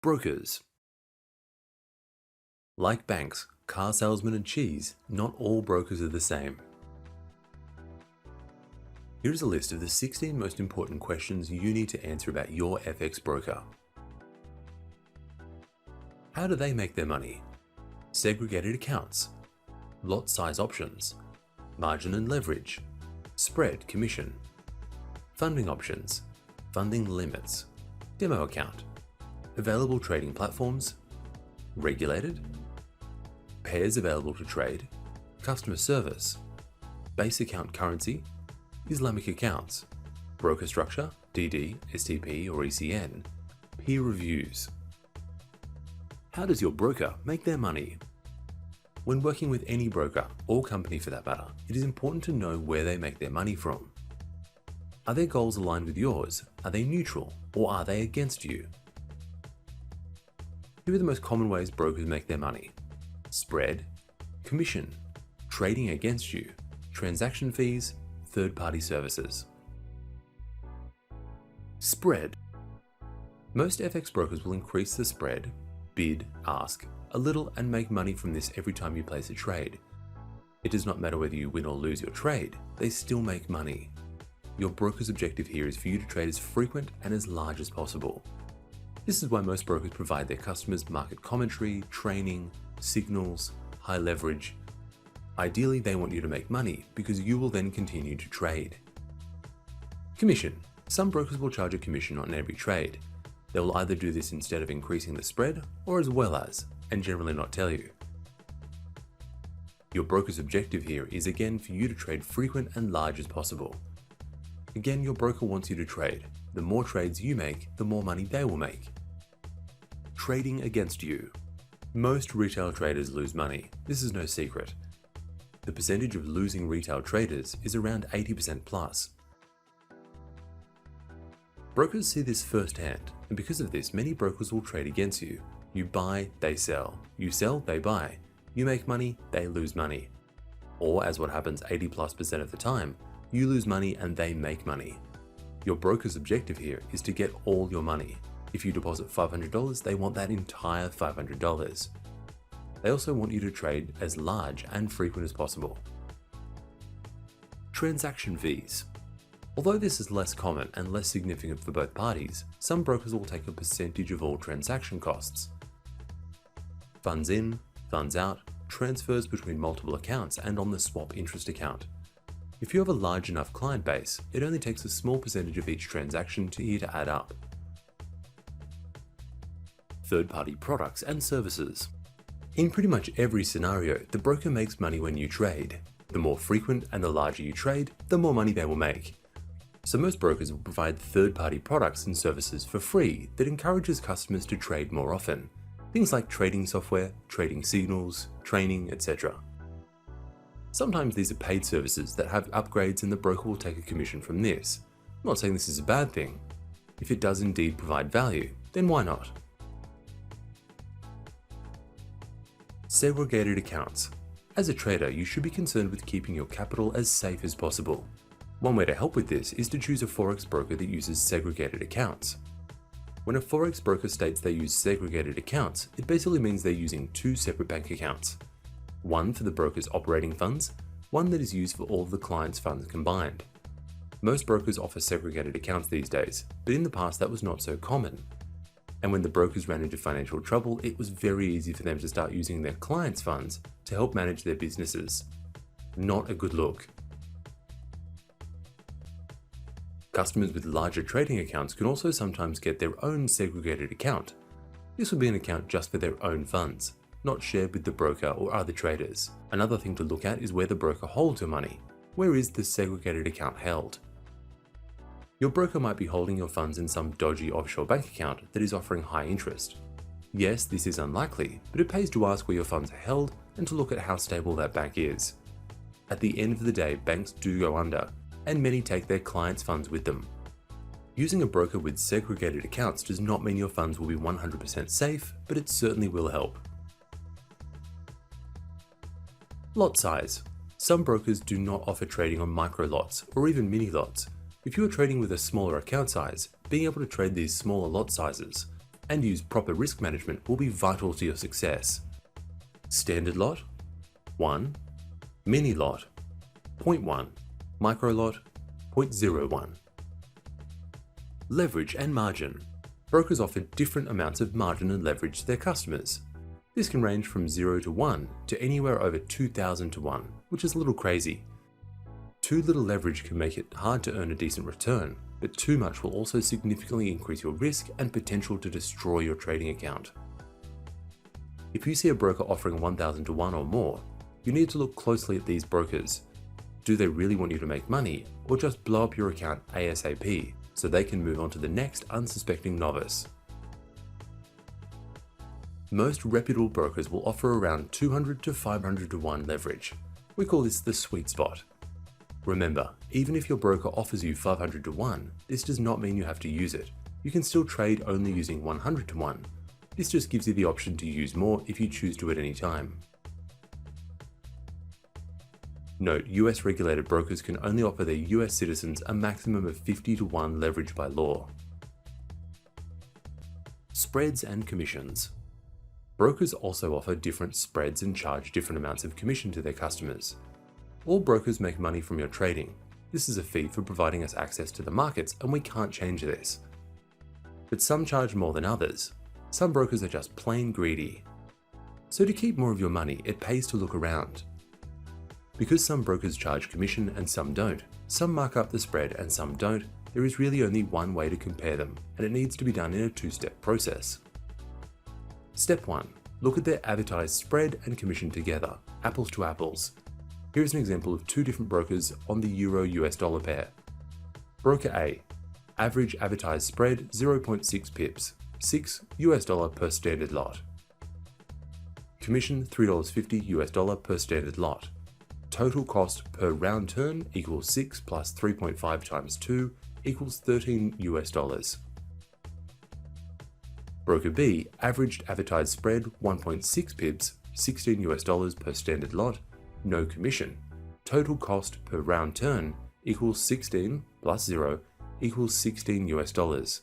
Brokers. Like banks, car salesmen and cheese, not all brokers are the same. Here's a list of the 16 most important questions you need to answer about your FX broker. How do they make their money? Segregated accounts, lot size options, margin and leverage, spread commission, funding options, funding limits, demo account, available trading platforms, regulated, pairs available to trade, customer service, base account currency, Islamic accounts, broker structure, DD, STP or ECN, peer reviews. How does your broker make their money? When working with any broker, or company for that matter, it is important to know where they make their money from. Are their goals aligned with yours? Are they neutral, or are they against you? Here are the most common ways brokers make their money: spread, commission, trading against you, transaction fees, third-party services. Spread. Most FX brokers will increase the spread, bid, ask, a little and make money from this every time you place a trade. It does not matter whether you win or lose your trade, they still make money. Your broker's objective here is for you to trade as frequent and as large as possible. This is why most brokers provide their customers market commentary, training, signals, high leverage. Ideally, they want you to make money because you will then continue to trade. Commission. Some brokers will charge a commission on every trade. They will either do this instead of increasing the spread or as well as, and generally not tell you. Your broker's objective here is again for you to trade frequent and large as possible. Again, your broker wants you to trade. The more trades you make, the more money they will make. Trading against you. Most retail traders lose money. This is no secret. The percentage of losing retail traders is around 80% plus. Brokers see this firsthand, and because of this, many brokers will trade against you. You buy, they sell. You sell, they buy. You make money, they lose money. Or, as what happens 80+% of the time, you lose money and they make money. Your broker's objective here is to get all your money. If you deposit $500, they want that entire $500. They also want you to trade as large and frequent as possible. Transaction fees. Although this is less common and less significant for both parties, some brokers will take a percentage of all transaction costs. Funds in, funds out, transfers between multiple accounts and on the swap interest account. If you have a large enough client base, it only takes a small percentage of each transaction to add up. Third-party products and services. In pretty much every scenario, the broker makes money when you trade. The more frequent and the larger you trade, the more money they will make. So most brokers will provide third-party products and services for free that encourages customers to trade more often. Things like trading software, trading signals, training, etc. Sometimes these are paid services that have upgrades and the broker will take a commission from this. I'm not saying this is a bad thing. If it does indeed provide value, then why not? Segregated accounts. As a trader, you should be concerned with keeping your capital as safe as possible. One way to help with this is to choose a Forex broker that uses segregated accounts. When a Forex broker states they use segregated accounts, it basically means they're using two separate bank accounts. One for the broker's operating funds, one that is used for all of the client's funds combined. Most brokers offer segregated accounts these days, but in the past that was not so common. And when the brokers ran into financial trouble, it was very easy for them to start using their clients' funds to help manage their businesses. Not a good look. Customers with larger trading accounts can also sometimes get their own segregated account. This will be an account just for their own funds, not shared with the broker or other traders. Another thing to look at is where the broker holds your money. Where is the segregated account held? Your broker might be holding your funds in some dodgy offshore bank account that is offering high interest. Yes, this is unlikely, but it pays to ask where your funds are held and to look at how stable that bank is. At the end of the day, banks do go under, and many take their clients' funds with them. Using a broker with segregated accounts does not mean your funds will be 100% safe, but it certainly will help. Lot size. Some brokers do not offer trading on micro lots or even mini lots. If you are trading with a smaller account size, being able to trade these smaller lot sizes and use proper risk management will be vital to your success. Standard lot, 1, mini lot, 0.1, micro lot, 0.01. Leverage and margin. Brokers offer different amounts of margin and leverage to their customers. This can range from 0 to 1 to anywhere over 2,000 to 1, which is a little crazy. Too little leverage can make it hard to earn a decent return, but too much will also significantly increase your risk and potential to destroy your trading account. If you see a broker offering 1,000 to 1 or more, you need to look closely at these brokers. Do they really want you to make money, or just blow up your account ASAP so they can move on to the next unsuspecting novice? Most reputable brokers will offer around 200 to 500 to 1 leverage. We call this the sweet spot. Remember, even if your broker offers you 500 to 1, this does not mean you have to use it. You can still trade only using 100 to 1. This just gives you the option to use more if you choose to at any time. Note, US regulated brokers can only offer their US citizens a maximum of 50 to 1 leverage by law. Spreads and commissions. Brokers also offer different spreads and charge different amounts of commission to their customers. All brokers make money from your trading. This is a fee for providing us access to the markets, and we can't change this. But some charge more than others. Some brokers are just plain greedy. So to keep more of your money, it pays to look around. Because some brokers charge commission and some don't, some mark up the spread and some don't, there is really only one way to compare them, and it needs to be done in a two-step process. Step 1. Look at their advertised spread and commission together, apples to apples. Here is an example of two different brokers on the Euro-US dollar pair. Broker A. Average advertised spread 0.6 pips, $6 US per standard lot. Commission $3.50 US per standard lot. Total cost per round turn equals 6 plus 3.5 times 2 equals $13 US. Broker B averaged advertised spread 1.6 pips, $16 US per standard lot, no commission. Total cost per round turn equals 16 plus 0 equals $16 US.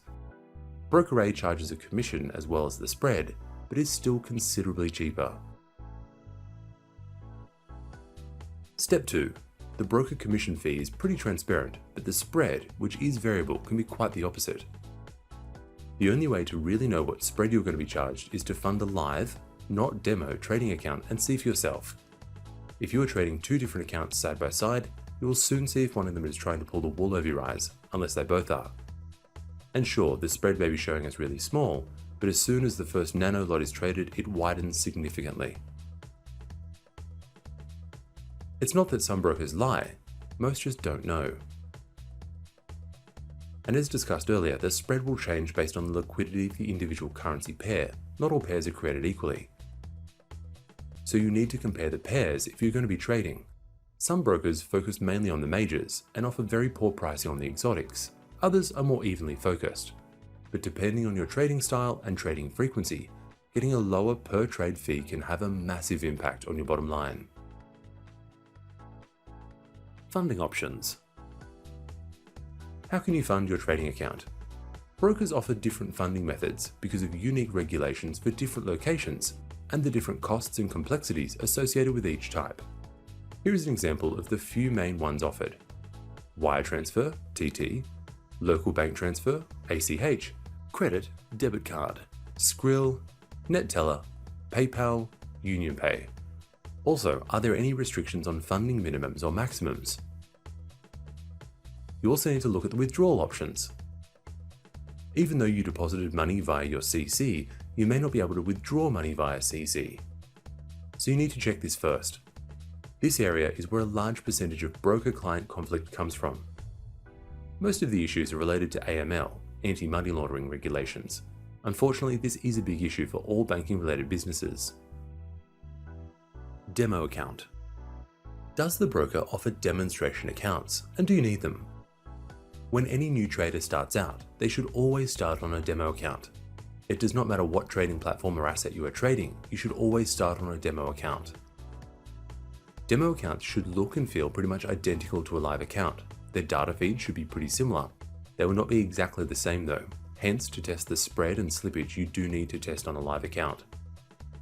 Broker A charges a commission as well as the spread, but is still considerably cheaper. Step 2. The broker commission fee is pretty transparent, but the spread, which is variable, can be quite the opposite. The only way to really know what spread you're going to be charged is to fund a live, not demo, trading account and see for yourself. If you are trading two different accounts side by side, you will soon see if one of them is trying to pull the wool over your eyes, unless they both are. And sure, the spread may be showing as really small, but as soon as the first nano lot is traded, it widens significantly. It's not that some brokers lie, most just don't know. And as discussed earlier, the spread will change based on the liquidity of the individual currency pair. Not all pairs are created equally. So you need to compare the pairs if you're going to be trading. Some brokers focus mainly on the majors and offer very poor pricing on the exotics. Others are more evenly focused. But depending on your trading style and trading frequency, getting a lower per trade fee can have a massive impact on your bottom line. Funding options. How can you fund your trading account? Brokers offer different funding methods because of unique regulations for different locations and the different costs and complexities associated with each type. Here is an example of the few main ones offered: wire transfer, TT, local bank transfer, ACH, credit, debit card, Skrill, net teller, PayPal, UnionPay. Also, are there any restrictions on funding minimums or maximums? You also need to look at the withdrawal options. Even though you deposited money via your CC, you may not be able to withdraw money via CC. So you need to check this first. This area is where a large percentage of broker-client conflict comes from. Most of the issues are related to AML, anti-money laundering regulations. Unfortunately, this is a big issue for all banking-related businesses. Demo account. Does the broker offer demonstration accounts, and do you need them? When any new trader starts out, they should always start on a demo account. It does not matter what trading platform or asset you are trading, you should always start on a demo account. Demo accounts should look and feel pretty much identical to a live account. Their data feed should be pretty similar. They will not be exactly the same though. Hence, to test the spread and slippage, you do need to test on a live account.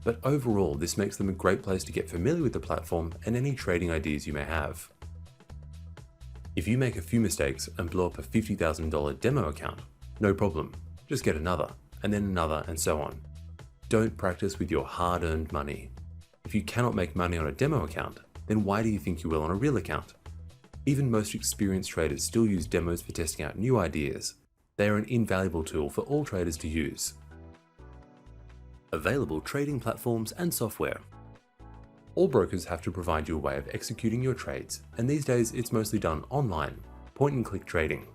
But overall, this makes them a great place to get familiar with the platform and any trading ideas you may have. If you make a few mistakes and blow up a $50,000 demo account, no problem, just get another, and then another, and so on. Don't practice with your hard-earned money. If you cannot make money on a demo account, then why do you think you will on a real account? Even most experienced traders still use demos for testing out new ideas. They are an invaluable tool for all traders to use. Available trading platforms and software. All brokers have to provide you a way of executing your trades, and these days it's mostly done online, point-and-click trading.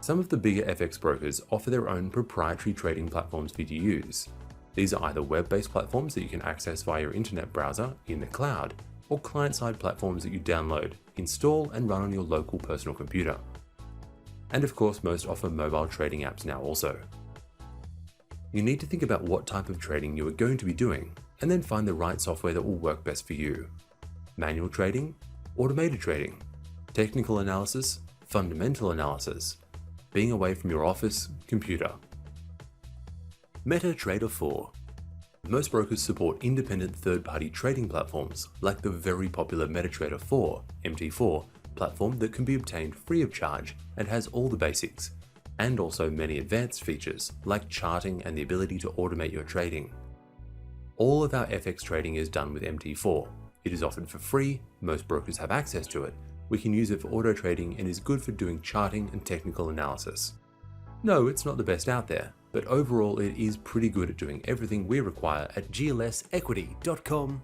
Some of the bigger FX brokers offer their own proprietary trading platforms for you to use. These are either web-based platforms that you can access via your internet browser in the cloud, or client-side platforms that you download, install, and run on your local personal computer. And of course, most offer mobile trading apps now also. You need to think about what type of trading you are going to be doing, and then find the right software that will work best for you. Manual trading, automated trading, technical analysis, fundamental analysis, being away from your office, computer. MetaTrader 4. Most brokers support independent third-party trading platforms like the very popular MetaTrader 4, MT4, platform that can be obtained free of charge and has all the basics, and also many advanced features like charting and the ability to automate your trading. All of our FX trading is done with MT4. It is offered for free, most brokers have access to it, we can use it for auto trading and is good for doing charting and technical analysis. No, it's not the best out there, but overall it is pretty good at doing everything we require at glsequity.com.